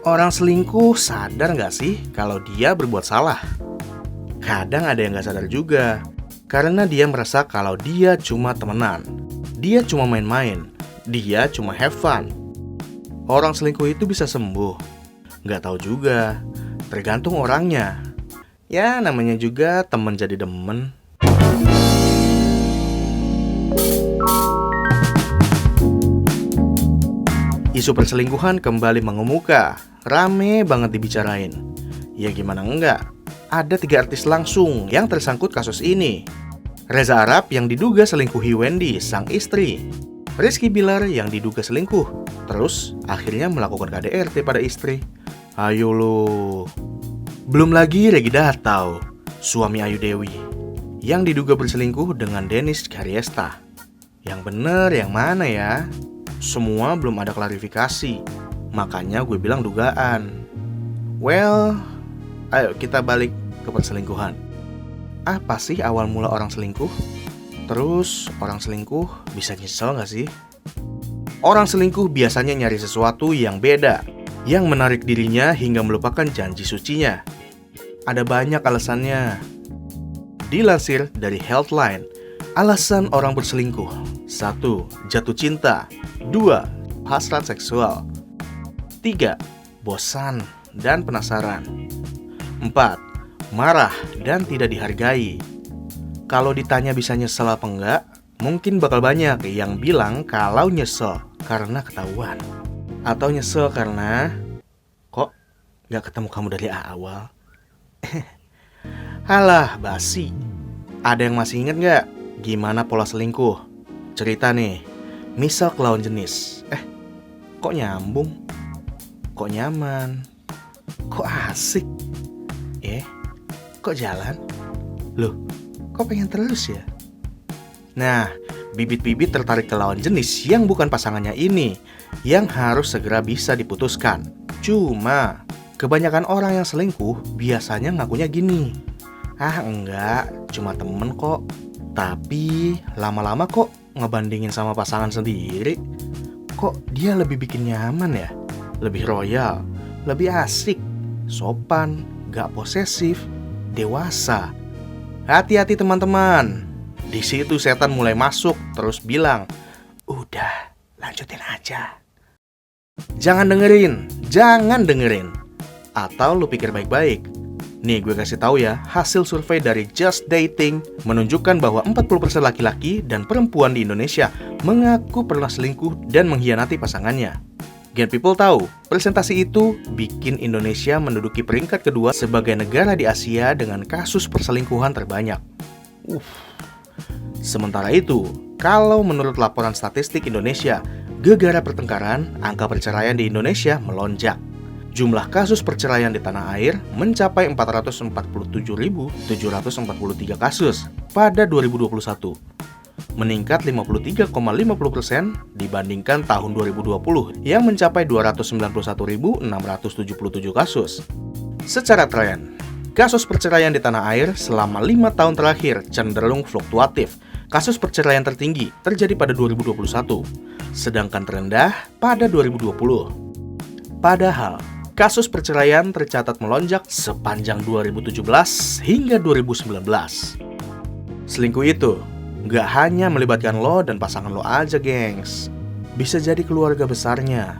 Orang selingkuh sadar nggak sih kalau dia berbuat salah? Kadang ada yang nggak sadar juga, karena dia merasa kalau dia cuma temenan, dia cuma main-main, dia cuma have fun. Orang selingkuh itu bisa sembuh? Nggak tahu juga, tergantung orangnya. Ya namanya juga temen jadi demen. Isu perselingkuhan kembali mengemuka, rame banget dibicarain. Ya gimana enggak, ada 3 artis langsung yang tersangkut kasus ini. Reza Arab yang diduga selingkuhi Wendy, sang istri. Rizky Bilar yang diduga selingkuh, terus akhirnya melakukan KDRT pada istri. Ayo lo. Belum lagi Regi Datau, suami Ayu Dewi, yang diduga berselingkuh dengan Dennis Karyesta. Yang bener yang mana ya? Semua belum ada klarifikasi, makanya gue bilang dugaan. Well, ayo kita balik ke perselingkuhan. Apa sih awal mula orang selingkuh? Terus orang selingkuh bisa nyesel gak sih? Orang selingkuh biasanya nyari sesuatu yang beda, yang menarik dirinya hingga melupakan janji sucinya. Ada banyak alasannya. Dilansir dari Healthline, alasan orang berselingkuh: 1. Jatuh cinta. 2. Hasrat seksual. 3. Bosan dan penasaran. 4. Marah dan tidak dihargai. Kalau ditanya bisa nyesel apa enggak, mungkin bakal banyak yang bilang kalau nyesel karena ketahuan, atau nyesel karena kok gak ketemu kamu dari awal. Halah basi. Ada yang masih inget gak gimana pola selingkuh? Cerita nih, misal ke lawan jenis. Kok nyambung? Kok nyaman? Kok asik? Kok jalan? Loh, kok pengen terus ya? Nah, bibit-bibit tertarik ke lawan jenis yang bukan pasangannya ini, yang harus segera bisa diputuskan. Cuma, kebanyakan orang yang selingkuh biasanya ngakunya gini. Enggak, cuma temen kok. Tapi lama-lama kok ngebandingin sama pasangan sendiri, kok dia lebih bikin nyaman ya? Lebih royal, lebih asik, sopan, gak posesif, dewasa. Hati-hati teman-teman. Di situ setan mulai masuk terus bilang, udah, lanjutin aja. Jangan dengerin. Atau lu pikir baik-baik. Nih gue kasih tahu ya, hasil survei dari Just Dating menunjukkan bahwa 40% laki-laki dan perempuan di Indonesia mengaku pernah selingkuh dan mengkhianati pasangannya. Gen People tahu, presentasi itu bikin Indonesia menduduki peringkat kedua sebagai negara di Asia dengan kasus perselingkuhan terbanyak. Sementara itu, kalau menurut laporan statistik Indonesia, gegara pertengkaran, angka perceraian di Indonesia melonjak. Jumlah kasus perceraian di tanah air mencapai 447.743 kasus pada 2021, meningkat 53,50% dibandingkan tahun 2020 yang mencapai 291.677 kasus. Secara tren, kasus perceraian di tanah air selama 5 tahun terakhir cenderung fluktuatif. Kasus perceraian tertinggi terjadi pada 2021, sedangkan terendah pada 2020. Padahal, kasus perceraian tercatat melonjak sepanjang 2017 hingga 2019. Selingkuh itu gak hanya melibatkan lo dan pasangan lo aja, gengs. Bisa jadi keluarga besarnya,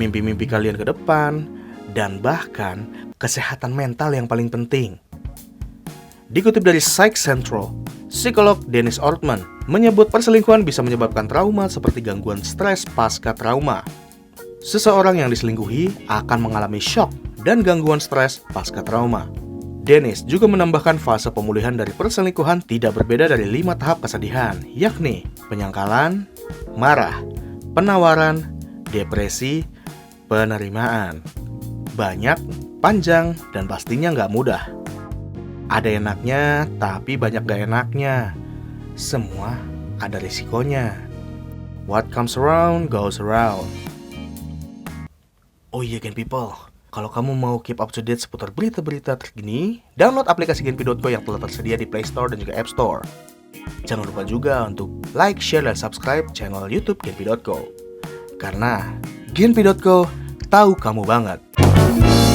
mimpi-mimpi kalian ke depan, dan bahkan kesehatan mental yang paling penting. Dikutip dari Psych Central, psikolog Dennis Ortman menyebut perselingkuhan bisa menyebabkan trauma seperti gangguan stres pasca trauma. Seseorang yang diselingkuhi akan mengalami shock dan gangguan stres pasca trauma. Dennis juga menambahkan fase pemulihan dari perselingkuhan tidak berbeda dari 5 tahap kesedihan, yakni penyangkalan, marah, penawaran, depresi, penerimaan. Banyak, panjang, dan pastinya nggak mudah. Ada enaknya, tapi banyak gak enaknya. Semua ada risikonya. What comes around, goes around. Oh iya Gen People, kalau kamu mau keep up to date seputar berita-berita terkini, download aplikasi Genpi.co yang telah tersedia di Play Store dan juga App Store. Jangan lupa juga untuk like, share, dan subscribe channel YouTube Genpi.co. Karena Genpi.co tahu kamu banget. kasih.